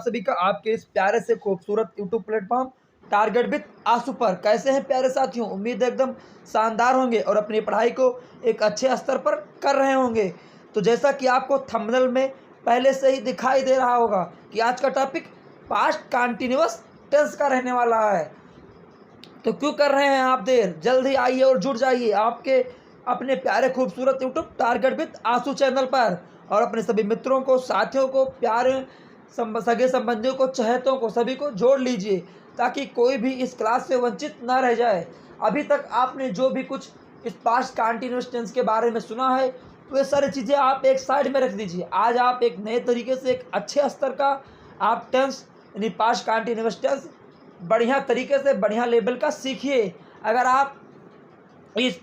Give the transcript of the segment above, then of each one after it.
सभी का आपके इस प्यारे से खूबसूरत यूट्यूब प्लेटफॉर्म टारगेट विद आंसू पर। कैसे हैं प्यारे साथियों? उम्मीद है एकदम शानदार होंगे और अपनी पढ़ाई को एक अच्छे स्तर पर कर रहे होंगे। तो जैसा कि आपको थंबनेल में पहले से ही दिखाई दे रहा होगा कि आज का टॉपिक पास्ट कंटिन्यूअस टेंस का रहने वाला है। तो क्यों कर रहे हैं आप देर? जल्द ही आइए और जुड़ जाइए आपके अपने प्यारे खूबसूरत यूट्यूब टारगेट विद आंसू चैनल पर, और अपने सभी मित्रों को, साथियों को, प्यारे सगे संबंधियों को, चहेतों को, सभी को जोड़ लीजिए ताकि कोई भी इस क्लास से वंचित ना रह जाए। अभी तक आपने जो भी कुछ इस पास्ट कंटिन्यूअस टेंस के बारे में सुना है वे सारी चीज़ें आप एक साइड में रख दीजिए। आज आप एक नए तरीके से एक अच्छे स्तर का आप टेंस यानी पास्ट कंटिन्यूअस टेंस बढ़िया तरीके से, बढ़िया लेवल का सीखिए। अगर आप इस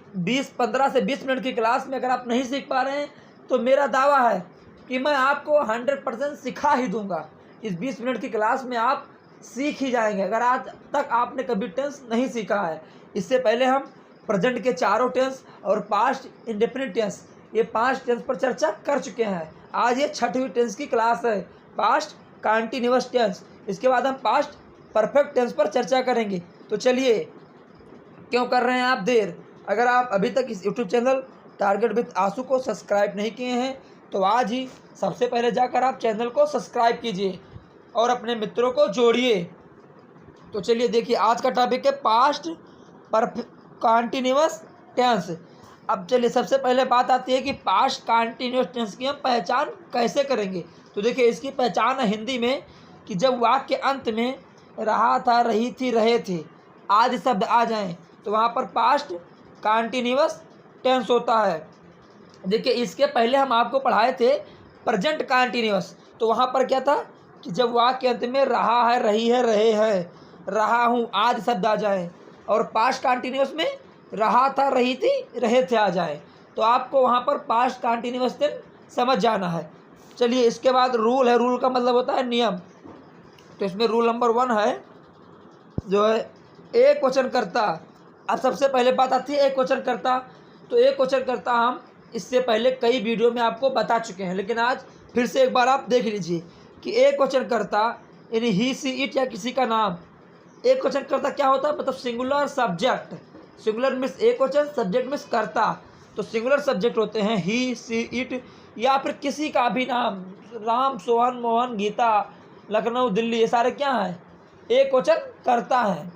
15 से 20 मिनट की क्लास में अगर आप नहीं सीख पा रहे हैं तो मेरा दावा है कि मैं आपको 100% सिखा ही दूंगा। इस 20 मिनट की क्लास में आप सीख ही जाएंगे अगर आज तक आपने कभी टेंस नहीं सीखा है। इससे पहले हम प्रेजेंट के चारों टेंस और पास्ट इंडेफिनिट टेंस, ये 5 टेंस पर चर्चा कर चुके हैं। आज ये 6वीं टेंस की क्लास है, पास्ट कंटिन्यूअस टेंस। इसके बाद हम पास्ट परफेक्ट टेंस पर चर्चा करेंगे। तो चलिए, क्यों कर रहे हैं आप देर? अगर आप अभी तक इस यूट्यूब चैनल टारगेट विद आंसू को सब्सक्राइब नहीं किए हैं तो आज ही सबसे पहले जाकर आप चैनल को सब्सक्राइब कीजिए और अपने मित्रों को जोड़िए। तो चलिए देखिए, आज का टॉपिक है पास्ट कंटिन्यूअस टेंस। अब चलिए, सबसे पहले बात आती है कि पास्ट कंटिन्यूअस टेंस की हम पहचान कैसे करेंगे। तो देखिए, इसकी पहचान है हिंदी में कि जब वाक्य के अंत में रहा था, रही थी, रहे थे आदि शब्द आ जाएं तो वहाँ पर पास्ट कंटिन्यूअस टेंस होता है। देखिए, इसके पहले हम आपको पढ़ाए थे प्रेजेंट कंटिन्यूअस, तो वहाँ पर क्या था कि जब वाक्य के अंत में रहा है, रही है, रहे हैं, रहा हूँ आदि शब्द आ जाए, और पास्ट कंटिन्यूअस में रहा था, रही थी, रहे थे आ जाए, तो आपको वहाँ पर पास्ट कंटिन्यूअस टेंस समझ जाना है। चलिए, इसके बाद रूल है। रूल का मतलब होता है नियम। तो इसमें रूल नंबर 1 है जो है एक वचन करता। अब सबसे पहले बात आती है एक वचन करता। तो एक वचन करता हम इससे पहले कई वीडियो में आपको बता चुके हैं, लेकिन आज फिर से एक बार आप देख लीजिए कि एक वचन करता यानी ही, सी, इट या किसी का नाम। एक वचन करता क्या होता है? मतलब सिंगुलर सब्जेक्ट। सिंगुलर मीन्स एक वचन, सब्जेक्ट मीन्स करता। तो सिंगुलर सब्जेक्ट होते हैं ही, सी, इट या फिर किसी का भी नाम। राम, सोहन, मोहन, गीता, लखनऊ, दिल्ली, ये सारे क्या हैं? एक वचन करता है।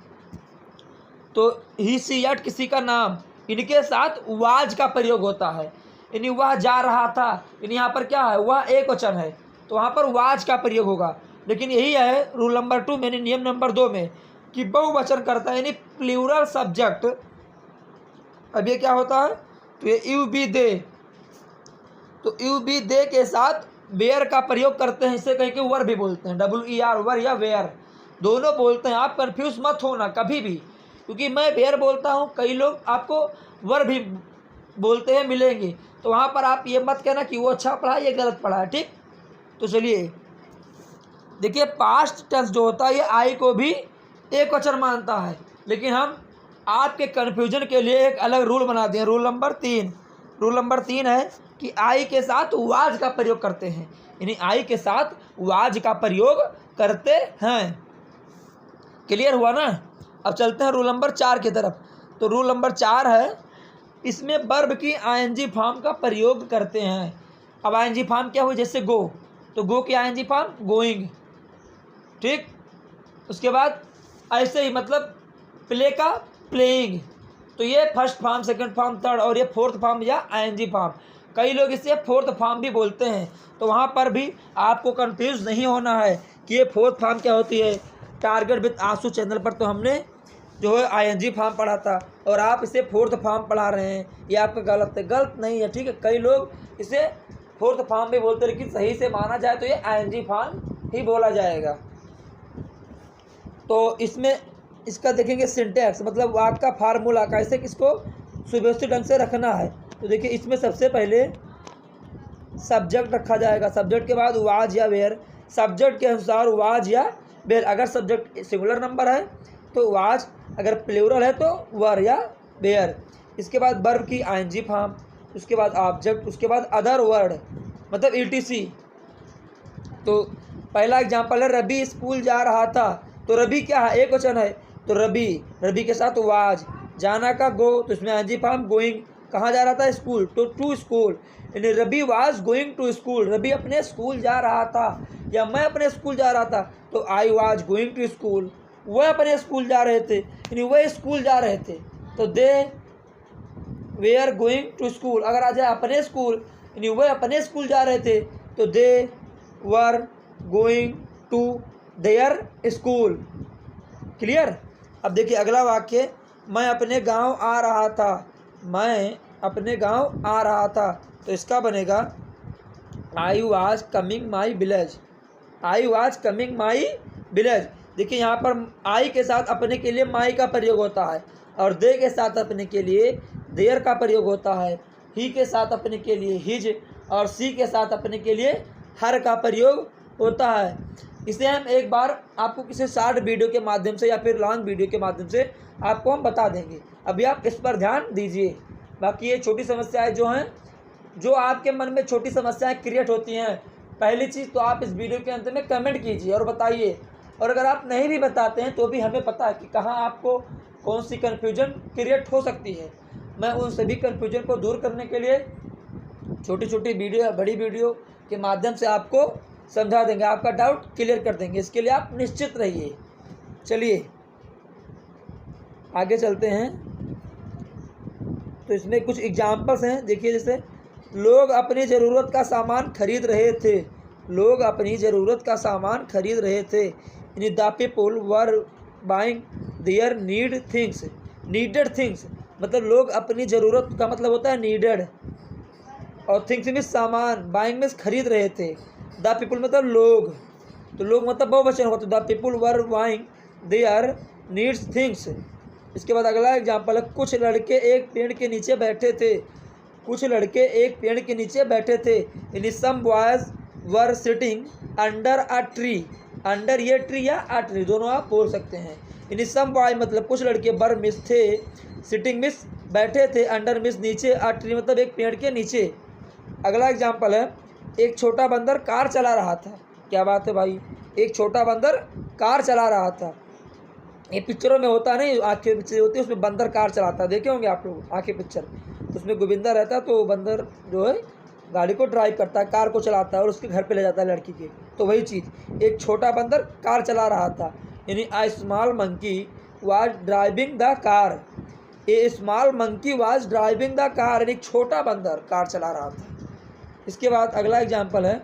तो ही, सी, इट किसी का नाम, इनके साथ वाज का प्रयोग होता है। यानी वह जा रहा था, यानी यहाँ पर क्या है? वह एक वचन है तो वहाँ पर वाज का प्रयोग होगा। लेकिन यही है रूल नंबर 2 यानी नियम नंबर 2 में कि बहुवचन करता है यानी प्लूरल सब्जेक्ट। अब ये क्या होता है? तो ये यू, बी, दे। तो यू, बी, दे के साथ वेयर का प्रयोग करते हैं। इसे कहीं के वर भी बोलते हैं, WER, वर या वेयर दोनों बोलते हैं। आप कंफ्यूज मत होना कभी भी, क्योंकि मैं वेयर बोलता हूँ, कई लोग आपको वर भी बोलते हैं मिलेंगे। तो वहाँ पर आप ये मत कहना कि वो अच्छा पढ़ा है, ये गलत पढ़ा है, ठीक? तो चलिए देखिए, पास्ट टेंस जो होता है ये आई को भी एक वचन मानता है, लेकिन हम आपके कन्फ्यूजन के लिए एक अलग रूल बना दिए। Rule number 3। रूल नंबर 3 है कि आई के साथ वाज का प्रयोग करते हैं, यानी आई के साथ वाज का प्रयोग करते हैं। क्लियर हुआ ना? अब चलते हैं रूल नंबर 4 की तरफ। तो रूल नंबर 4 है, इसमें वर्ब की आईएनजी फॉर्म का प्रयोग करते हैं। अब आईएनजी फॉर्म क्या हुई? जैसे गो, तो गो की आईएनजी फॉर्म गोइंग, ठीक? उसके बाद ऐसे ही मतलब प्ले का प्लेइंग। तो ये first form, second form, third, और ये फोर्थ फॉर्म या आईएनजी फॉर्म। कई लोग इसे फोर्थ फॉर्म भी बोलते हैं, तो वहाँ पर भी आपको कंफ्यूज नहीं होना है कि ये फोर्थ फॉर्म क्या होती है। टारगेट विद आंसू चैनल पर तो हमने जो है आईएनजी फॉर्म पढ़ा था और आप इसे फोर्थ फॉर्म पढ़ा रहे हैं, ये आपका गलत है। गलत नहीं है, ठीक है? कई लोग इसे फोर्थ फॉर्म भी बोलते हैं, लेकिन सही से माना जाए तो ये आईएनजी फॉर्म ही बोला जाएगा। तो इसमें इसका देखेंगे सिंटैक्स, मतलब वाक्य का फार्मूला कैसे किसको सुव्यवस्थित ढंग से रखना है। तो देखिए, इसमें सबसे पहले सब्जेक्ट रखा जाएगा, सब्जेक्ट के बाद वाज या वेयर। सब्जेक्ट के अनुसार वाज या वेयर। अगर सब्जेक्ट सिंगुलर नंबर है तो वाज, अगर प्लूरल है तो वर या वेयर। इसके बाद वर्ब की आईएनजी फॉर्म, उसके बाद ऑब्जेक्ट, उसके बाद अदर वर्ड मतलब ETC। तो पहला एग्जाम्पल है रवि स्कूल जा रहा था, तो रवि क्या है, एक वचन है, तो रवि के साथ वाज, जाना का गो, तो इसमें एनजी फॉर्म गोइंग, कहाँ जा रहा था, स्कूल, तो टू स्कूल, यानी Ravi was going to school, Ravi अपने स्कूल जा रहा था, या मैं अपने स्कूल जा रहा था, तो I was going to school, वह अपने स्कूल जा रहे थे, यानी वह स्कूल जा रहे थे, तो दे वेयर गोइंग टू स्कूल, अगर आ जाए अपने स्कूल, यानी वह अपने स्कूल जा रहे थे, तो they were going to their school. Clear. अब देखिए अगला वाक्य, मैं अपने गांव आ रहा था, मैं अपने गांव आ रहा था, तो इसका बनेगा I was coming my village, I was coming my village. देखिए यहाँ पर आई के साथ अपने के लिए माई का प्रयोग होता है, और दे के साथ अपने के लिए देयर का प्रयोग होता है, ही के साथ अपने के लिए हिज, और सी के साथ अपने के लिए हर का प्रयोग होता है। इसे हम एक बार आपको किसी शॉर्ट वीडियो के माध्यम से या फिर लॉन्ग वीडियो के माध्यम से आपको हम बता देंगे, अभी आप इस पर ध्यान दीजिए। बाकी ये छोटी समस्याएं जो हैं, जो आपके मन में छोटी समस्याएं क्रिएट होती हैं, पहली चीज़ तो आप इस वीडियो के अंत में कमेंट कीजिए और बताइए, और अगर आप नहीं भी बताते हैं तो भी हमें पता है कि कहाँ आपको कौन सी कन्फ्यूजन क्रिएट हो सकती है। मैं उन सभी कन्फ्यूजन को दूर करने के लिए छोटी छोटी वीडियो या बड़ी वीडियो के माध्यम से आपको समझा देंगे, आपका डाउट क्लियर कर देंगे, इसके लिए आप निश्चित रहिए। चलिए आगे चलते हैं। तो इसमें कुछ एग्जाम्पल्स हैं, देखिए जैसे लोग अपनी ज़रूरत का सामान खरीद रहे थे, लोग अपनी ज़रूरत का सामान खरीद रहे थे, यानी the people were buying their needed things, मतलब लोग अपनी ज़रूरत का मतलब होता है नीडेड, और थिंग्स में सामान, बाइंग में खरीद रहे थे, द पीपल मतलब लोग, तो लोग मतलब बहुवचन होगा, तो the people were buying there needs things. इसके बाद अगला एग्जाम्पल है, कुछ लड़के एक पेड़ के नीचे बैठे थे, कुछ लड़के एक पेड़ के नीचे बैठे थे, यानी some boys were sitting under a tree, under ये ट्री या अ ट्री दोनों आप बोल सकते हैं, यानी सम बॉय मतलब कुछ लड़के, बर मिस थे, सिटिंग मिस बैठे थे, अंडर मिस नीचे, अ ट्री मतलब एक पेड़ के नीचे। अगला एग्जाम्पल है, एक छोटा बंदर कार चला रहा था, क्या बात है भाई, एक छोटा बंदर कार चला रहा था, ये पिक्चरों में होता नहीं, आंखें पिक्चर होती है उसमें बंदर कार चलाता है, देखे होंगे आप लोग आंखें पिक्चर, उसमें गोविंदा रहता है, तो बंदर जो है गाड़ी को ड्राइव करता है, कार को चलाता है और उसके घर पे ले जाता है लड़की के, तो वही चीज़, एक छोटा बंदर कार चला रहा था, यानी a small monkey was driving the car, a small monkey was driving the car, यानी एक छोटा बंदर कार चला रहा था। इसके बाद अगला एग्जाम्पल है,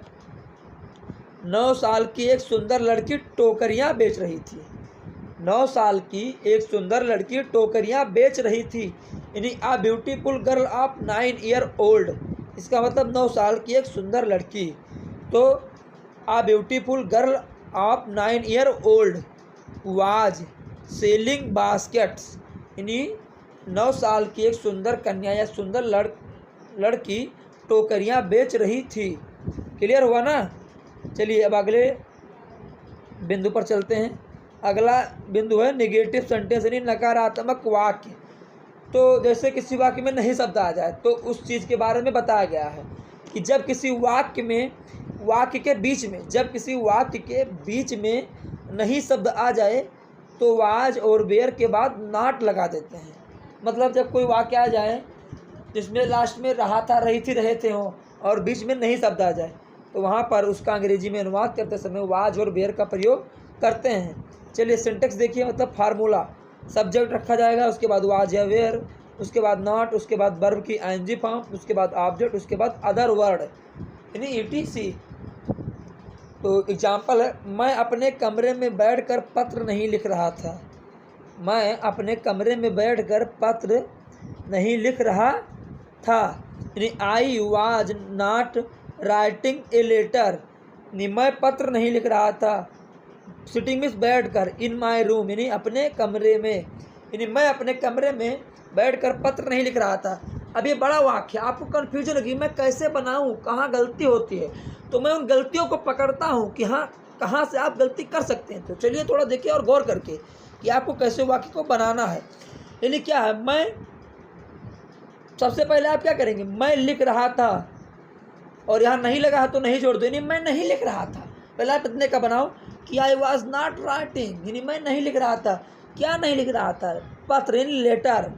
9 साल की एक सुंदर लड़की टोकरियाँ बेच रही थी, 9 साल की एक सुंदर लड़की टोकरियाँ बेच रही थी, यानी a beautiful girl of 9 year old, इसका मतलब 9 साल की एक सुंदर लड़की, तो a beautiful girl of 9 year old was selling baskets, यानी 9 साल की एक सुंदर कन्या या सुंदर लड़की टोकरियाँ बेच रही थी। क्लियर हुआ ना। चलिए अब अगले बिंदु पर चलते हैं। अगला बिंदु है नेगेटिव सेंटेंस, यानी नकारात्मक वाक्य। तो जैसे किसी वाक्य में नहीं शब्द आ जाए तो उस चीज़ के बारे में बताया गया है कि जब किसी वाक्य के बीच में, जब किसी वाक्य के बीच में नहीं शब्द आ जाए तो वाज और वेयर के बाद नॉट लगा देते हैं। मतलब जब कोई वाक्य आ जाए जिसमें लास्ट में रहा था, रही थी, रहे थे हों और बीच में नहीं शब्द आ जाए तो वहाँ पर उसका अंग्रेजी में अनुवाद करते समय वाज और वेयर का प्रयोग करते हैं। चलिए सिंटेक्स देखिए, मतलब फार्मूला, सब्जेक्ट रखा जाएगा, उसके बाद वाज या वेयर, उसके बाद नॉट, उसके बाद वर्ब की आईएनजी फॉर्म, उसके बाद ऑब्जेक्ट, उसके बाद अदर वर्ड यानी ईटीसी। तो एग्जाम्पल है, मैं अपने कमरे में बैठकर पत्र नहीं लिख रहा था, मैं अपने कमरे में बैठकर पत्र नहीं लिख रहा था, यानी I was not writing a letter, यानी मैं पत्र नहीं लिख रहा था, सिटिंग मीन्स बैठ कर, इन माई रूम यानी अपने कमरे में, यानी मैं अपने कमरे में बैठकर पत्र नहीं लिख रहा था। अब ये बड़ा वाक्य, आपको कन्फ्यूजन लगी मैं कैसे बनाऊं, कहाँ गलती होती है, तो मैं उन गलतियों को पकड़ता हूँ कि हाँ कहाँ से आप गलती कर सकते हैं। तो चलिए थोड़ा देखिए और गौर करके कि आपको कैसे वाक्य को बनाना है। यानी क्या है, मैं सबसे पहले आप क्या करेंगे, मैं लिख रहा था और यहाँ नहीं लगा है तो नहीं जोड़ दो, यानी मैं नहीं लिख रहा था, पहला इतने का बनाओ कि आई वॉज नॉट राइटिंग, यानी मैं नहीं लिख रहा था। क्या नहीं लिख रहा था? पत्र, यानी लेटर।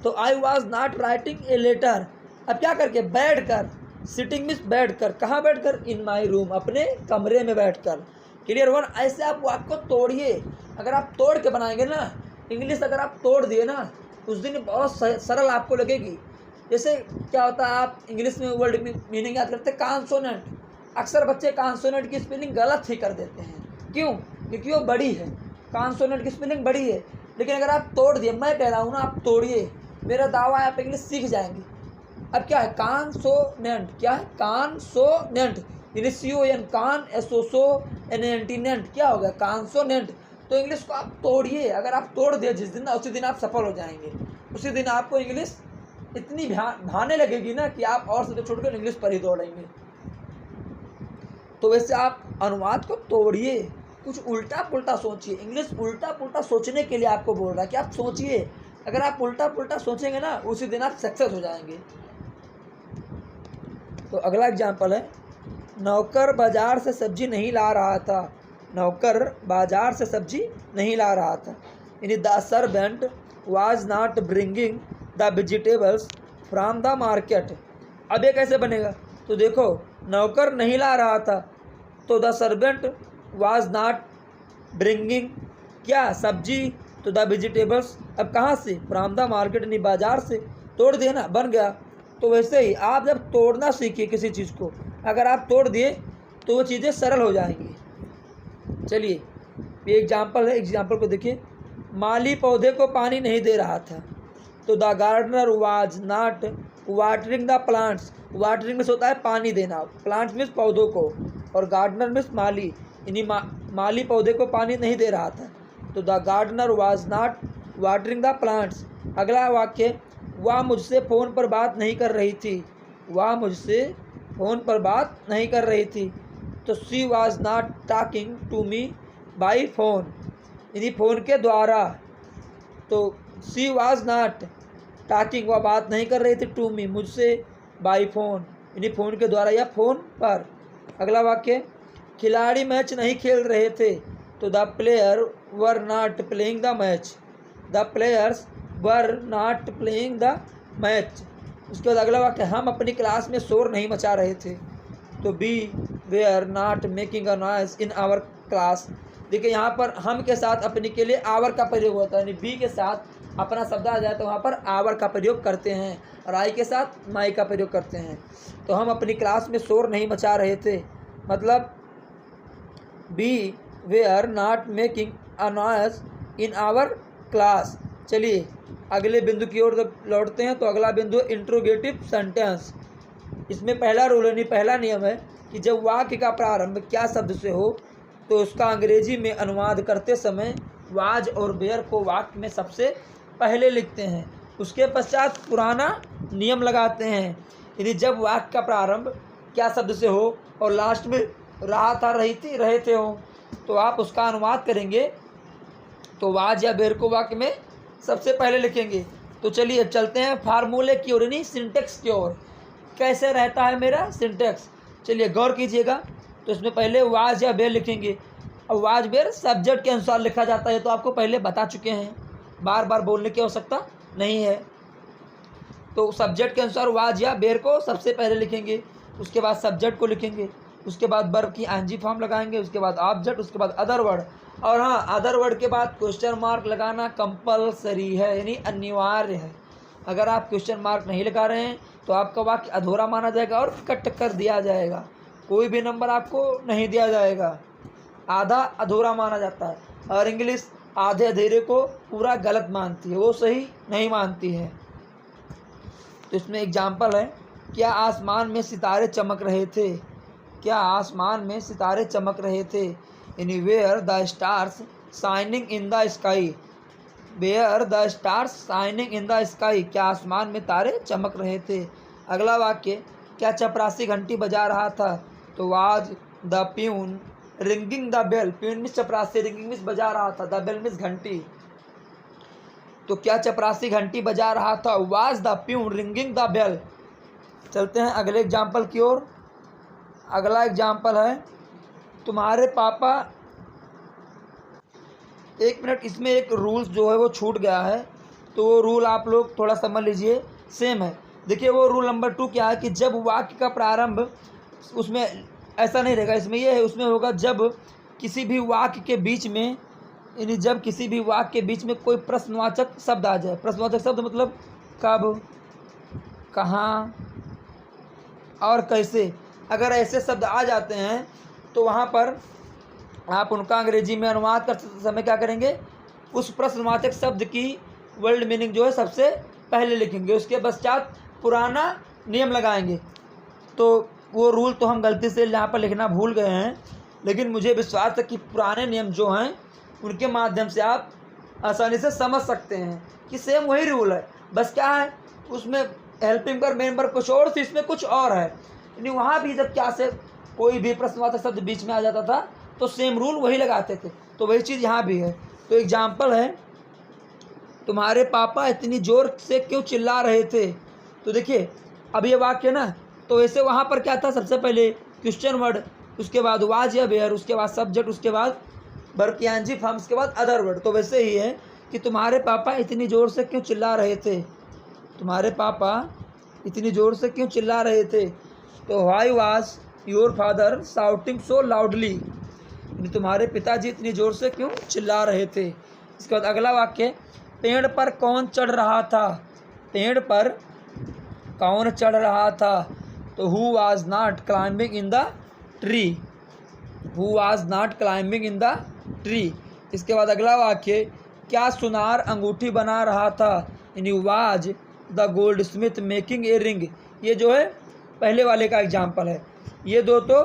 तो I was not writing a letter. अब क्या करके? बैठ कर, सिटिंग मीन्स बैठ कर। कहाँ बैठ कर? इन माई रूम, अपने कमरे में बैठ कर। Clear one? ऐसे आप वाक्य को तोड़िए। अगर आप तोड़ के बनाएंगे ना इंग्लिश, अगर आप तोड़ दिए ना उस दिन बहुत सरल आपको लगेगी। जैसे क्या होता है, आप इंग्लिश में वर्ड मीनिंग याद करते हैं कॉन्सोनेंट। अक्सर बच्चे कॉन्सोनेंट की स्पेलिंग गलत ही कर देते हैं। क्यों? क्योंकि वो बड़ी है, कॉन्सोनेंट की स्पेलिंग बड़ी है। लेकिन अगर आप तोड़ दिए, मैं कह रहा हूँ ना, आप तोड़िए, मेरा दावा है आप इंग्लिश सीख जाएंगे। अब क्या है? कॉन्सोनेंट। क्या है? कॉन्सोनेंट, यानी CON, कान, SONENT, नेंट। क्या होगा? कॉन्सोनेंट। तो इंग्लिश को आप तोड़िए। अगर आप तोड़ दिए जिस दिन, उसी दिन आप सफल हो जाएंगे। उसी दिन आपको इंग्लिश इतनी भाने लगेगी ना कि आप और से छोड़कर इंग्लिश पर ही दौड़ेंगे। तो वैसे आप अनुवाद को तोड़िए, कुछ उल्टा पुल्टा सोचिए। इंग्लिश उल्टा पुल्टा सोचने के लिए आपको बोल रहा है कि आप सोचिए। अगर आप उल्टा पुल्टा सोचेंगे ना उसी दिन आप सक्सेस हो जाएंगे। तो अगला एग्जाम्पल है, नौकर बाजार से सब्जी नहीं ला रहा था। नौकर बाजार से सब्जी नहीं ला रहा था, यानी the servant was not bringing the vegetables from the market. अब ये कैसे बनेगा? तो देखो, नौकर नहीं ला रहा था, तो the servant was not bringing क्या? सब्जी। तो द वेजिटेबल्स अब कहाँ से? फ्रॉम द मार्केट, यानी बाजार से। तोड़ दिए ना, बन गया। तो वैसे ही आप जब तोड़ना सीखिए किसी चीज़ को, अगर आप तोड़ दिए तो वो चीज़ें सरल हो जाएंगी। चलिए ये एग्जाम्पल है, एग्जाम्पल को देखिए। माली पौधे को पानी नहीं दे रहा था, तो the gardener was not watering the plants. Watering means होता है पानी देना, प्लांट्स मीन्स पौधों को, और गार्डनर मीन्स माली, यानी माली पौधे को पानी नहीं दे रहा था। तो the gardener was not watering the plants. अगला वाक्य, वह मुझसे फ़ोन पर बात नहीं कर रही थी। वह मुझसे फ़ोन पर बात नहीं कर रही थी। तो she was not talking to me by phone, यानी फ़ोन के द्वारा। तो शी वाज नॉट टॉकिंग, वह बात नहीं कर रही थी, टू मी, मुझसे, बाई फ़ोन, यानी फ़ोन के द्वारा या फ़ोन पर। अगला वाक्य, खिलाड़ी मैच नहीं खेल रहे थे। तो the player were not playing the match. The players were not playing the match. उसके बाद अगला वाक्य, हम अपनी क्लास में शोर नहीं मचा रहे थे। तो we were not making a noise in our class. देखिए यहाँ पर हम के साथ अपनी के लिए आवर का प्रयोग होता है, यानी बी के साथ अपना शब्द आ जाए तो वहाँ पर आवर का प्रयोग करते हैं, और आई के साथ माई का प्रयोग करते हैं। तो हम अपनी क्लास में शोर नहीं मचा रहे थे, मतलब we were not making a noise in our class. चलिए अगले बिंदु की ओर लौटते हैं। तो अगला बिंदु इंट्रोगेटिव सेंटेंस। इसमें पहला रूल यानी पहला नियम है कि जब वाक्य का प्रारंभ क्या शब्द से हो तो उसका अंग्रेजी में अनुवाद करते समय वाज और वेयर को वाक्य में सबसे पहले लिखते हैं, उसके पश्चात पुराना नियम लगाते हैं। यदि जब वाक्य का प्रारंभ क्या शब्द से हो और लास्ट में रहा था, रही थी, रहे थे हो, तो आप उसका अनुवाद करेंगे तो वाज या वेयर को वाक्य में सबसे पहले लिखेंगे। तो चलिए चलते हैं फार्मूले की ओर, यानी सिंटेक्स की ओर। कैसे रहता है मेरा सिंटेक्स, चलिए गौर कीजिएगा। तो इसमें पहले वाज या वेयर लिखेंगे। अब वाज वेयर सब्जेक्ट के अनुसार लिखा जाता है, तो आपको पहले बता चुके हैं, बार बार बोलने की आवश्यकता नहीं है। तो सब्जेक्ट के अनुसार वाज या वेयर को सबसे पहले लिखेंगे, उसके बाद सब्जेक्ट को लिखेंगे, उसके बाद वर्ब की आईएनजी फॉर्म लगाएंगे, उसके बाद ऑब्जेक्ट, उसके बाद अदर वर्ड। और हाँ, अदर वर्ड के बाद क्वेश्चन मार्क लगाना कंपलसरी है, यानी अनिवार्य है। अगर आप क्वेश्चन मार्क नहीं लगा रहे हैं तो आपका वाक्य अधूरा माना जाएगा और कट कर दिया जाएगा, कोई भी नंबर आपको नहीं दिया जाएगा, आधा अधूरा माना जाता है। और इंग्लिश आधे अधूरे को पूरा गलत मानती है, वो सही नहीं मानती है। तो इसमें एग्जाम्पल है, क्या आसमान में सितारे चमक रहे थे। क्या आसमान में सितारे चमक रहे थे, यानी were the stars shining in the sky. Were the stars shining in the sky, क्या आसमान में तारे चमक रहे थे। अगला वाक्य, क्या चपरासी घंटी बजा रहा था। तो was the peon ringing the bell. Peon miss चपरासी, रिंगिंग मिस बजा रहा था, द बेल मिस घंटी। तो क्या चपरासी घंटी बजा रहा था, was the peon ringing the bell. चलते हैं अगले एग्जाम्पल की ओर। अगला एग्जाम्पल है, तुम्हारे पापा, एक मिनट, इसमें एक रूल्स जो है वो छूट गया है, तो वो रूल आप लोग थोड़ा समझ लीजिए, सेम है। देखिए वो रूल नंबर 2 क्या है कि जब वाक्य का प्रारंभ, उसमें ऐसा नहीं रहेगा, इसमें ये है, उसमें होगा जब किसी भी वाक्य के बीच में, यानी जब किसी भी वाक्य के बीच में कोई प्रश्नवाचक शब्द आ जाए। प्रश्नवाचक शब्द मतलब कब, कहाँ और कैसे, अगर ऐसे शब्द आ जाते हैं तो वहाँ पर आप उनका अंग्रेजी में अनुवाद करते समय क्या करेंगे, उस प्रश्नवाचक शब्द की वर्ड मीनिंग जो है सबसे पहले लिखेंगे, उसके पश्चात पुराना नियम लगाएंगे। तो वो रूल तो हम गलती से यहाँ पर लिखना भूल गए हैं, लेकिन मुझे विश्वास है कि पुराने नियम जो हैं उनके माध्यम से आप आसानी से समझ सकते हैं कि सेम वही रूल है, बस क्या है उसमें हेल्पिंग पर मेन पर कुछ और थी, इसमें कुछ और है। यानी वहाँ भी जब क्या से कोई भी प्रश्नवाचक शब्द बीच में आ जाता था तो सेम रूल वही लगाते थे, तो वही चीज़ यहाँ भी है। तो एग्जाम्पल है, तुम्हारे पापा इतनी ज़ोर से क्यों चिल्ला रहे थे। तो देखिए अब ये वाक्य ना, तो वैसे वहाँ पर क्या था, सबसे पहले क्वेश्चन वर्ड, उसके बाद वाज या वेयर, उसके बाद सब्जेक्ट, उसके बाद वर्ब की फॉर्म, उसके बाद अदर वर्ड। तो वैसे ही है कि तुम्हारे पापा इतनी ज़ोर से क्यों चिल्ला रहे थे, तुम्हारे पापा इतनी ज़ोर से क्यों चिल्ला रहे थे। तो why was your father shouting so loudly, यानी तुम्हारे पिताजी इतनी ज़ोर से क्यों चिल्ला रहे थे। इसके बाद अगला वाक्य, पेड़ पर कौन चढ़ रहा था, पेड़ पर कौन चढ़ रहा था। तो who was not climbing in the tree, who was not climbing in the tree. इसके बाद अगला वाक्य, क्या सुनार अंगूठी बना रहा था, यानी was the gold Smith making a ring. ये जो है पहले वाले का एग्जाम्पल है। ये दो तो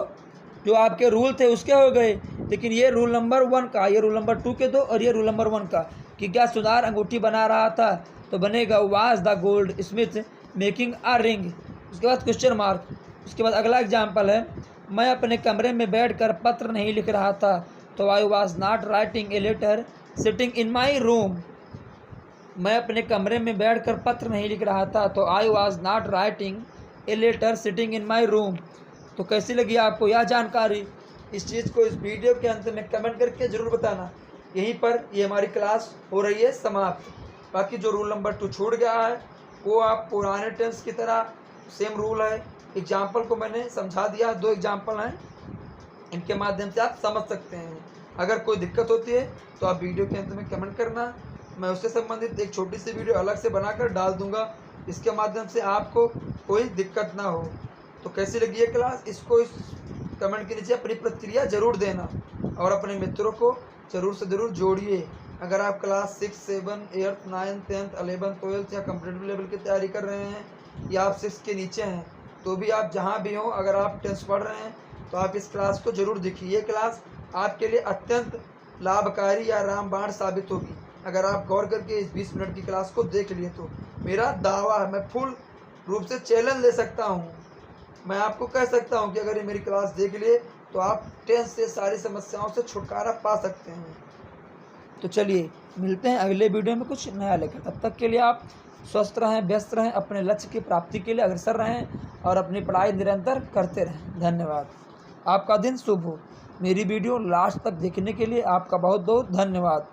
जो आपके रूल थे उसके हो गए, लेकिन ये रूल नंबर 1 का, ये रूल नंबर 2 के दो, और ये रूल नंबर 1 का कि क्या सुनार अंगूठी बना रहा था, तो बनेगा was the gold Smith making a ring. उसके बाद क्वेश्चन मार्क। उसके बाद अगला एग्जाम्पल है, मैं अपने कमरे में बैठकर पत्र नहीं लिख रहा था, तो I was not writing a letter sitting in my room. मैं अपने कमरे में बैठकर पत्र नहीं लिख रहा था, तो I was not writing a letter sitting in my room. तो कैसी लगी आपको यह जानकारी, इस चीज़ को इस वीडियो के अंत में कमेंट करके ज़रूर बताना। यहीं पर ये हमारी क्लास हो रही है समाप्त। बाकी जो रूल नंबर 2 छूट गया है वो आप पुराने टेंस की तरह सेम रूल है। एग्जाम्पल को मैंने समझा दिया, 2 एग्जाम्पल हैं, इनके माध्यम से आप समझ सकते हैं। अगर कोई दिक्कत होती है तो आप वीडियो के अंत में कमेंट करना, मैं उससे संबंधित एक छोटी सी वीडियो अलग से बनाकर डाल दूंगा, इसके माध्यम से आपको कोई दिक्कत ना हो। तो कैसी लगी ये क्लास, इसको इस कमेंट के नीचे अपनी प्रतिक्रिया ज़रूर देना और अपने मित्रों को ज़रूर से ज़रूर जोड़िए। अगर आप क्लास 6, 7, 8, 9, 10, 11, 12 या कम्पिटिटिव लेवल की तैयारी कर रहे हैं या आप 6 के नीचे हैं, तो भी आप जहाँ भी हों, अगर आप टेंस पढ़ रहे हैं तो आप इस क्लास को ज़रूर देखिए। ये क्लास आपके लिए अत्यंत लाभकारी या रामबाण साबित होगी अगर आप गौर करके इस 20 मिनट की क्लास को देख लिए तो। मेरा दावा है, मैं फुल रूप से चैलेंज ले सकता हूँ, मैं आपको कह सकता हूँ कि अगर ये मेरी क्लास देख लिए तो आप टेंस से सारी समस्याओं से छुटकारा पा सकते हैं। तो चलिए मिलते हैं अगले वीडियो में कुछ नया लेकर, तब तक के लिए आप स्वस्थ रहें, व्यस्त रहें, अपने लक्ष्य की प्राप्ति के लिए अग्रसर रहें और अपनी पढ़ाई निरंतर करते रहें। धन्यवाद। आपका दिन शुभ हो। मेरी वीडियो लास्ट तक देखने के लिए आपका बहुत बहुत धन्यवाद।